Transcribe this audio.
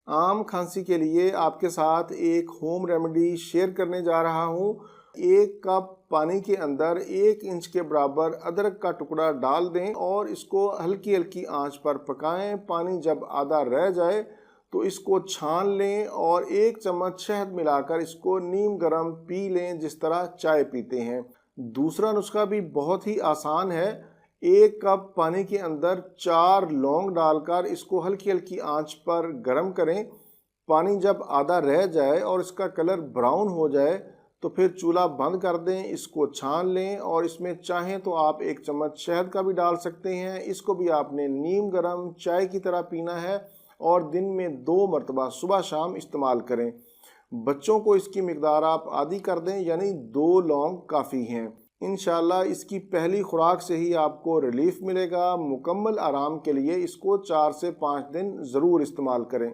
आम खांसी के लिए आपके साथ एक होम रेमेडी शेयर करने जा रहा हूँ। 1 कप पानी के अंदर 1 इंच के बराबर अदरक का टुकड़ा डाल दें और इसको हल्की हल्की आंच पर पकाएं। पानी जब आधा रह जाए तो इसको छान लें और 1 चम्मच शहद मिलाकर इसको नीम गर्म पी लें, जिस तरह चाय पीते हैं। दूसरा नुस्खा भी बहुत ही आसान है। 1 कप पानी के अंदर 4 लौंग डालकर इसको हल्की हल्की आंच पर गर्म करें। पानी जब आधा रह जाए और इसका कलर ब्राउन हो जाए तो फिर चूल्हा बंद कर दें, इसको छान लें और इसमें चाहें तो आप 1 चम्मच शहद का भी डाल सकते हैं। इसको भी आपने नीम गर्म चाय की तरह पीना है और दिन में 2 मरतबा सुबह शाम इस्तेमाल करें। बच्चों को इसकी मिकदार आप आधी कर दें, यानी 2 लौंग काफ़ी हैं। इंशाल्लाह इसकी पहली खुराक से ही आपको रिलीफ मिलेगा। मुकम्मल आराम के लिए इसको 4 से 5 दिन ज़रूर इस्तेमाल करें।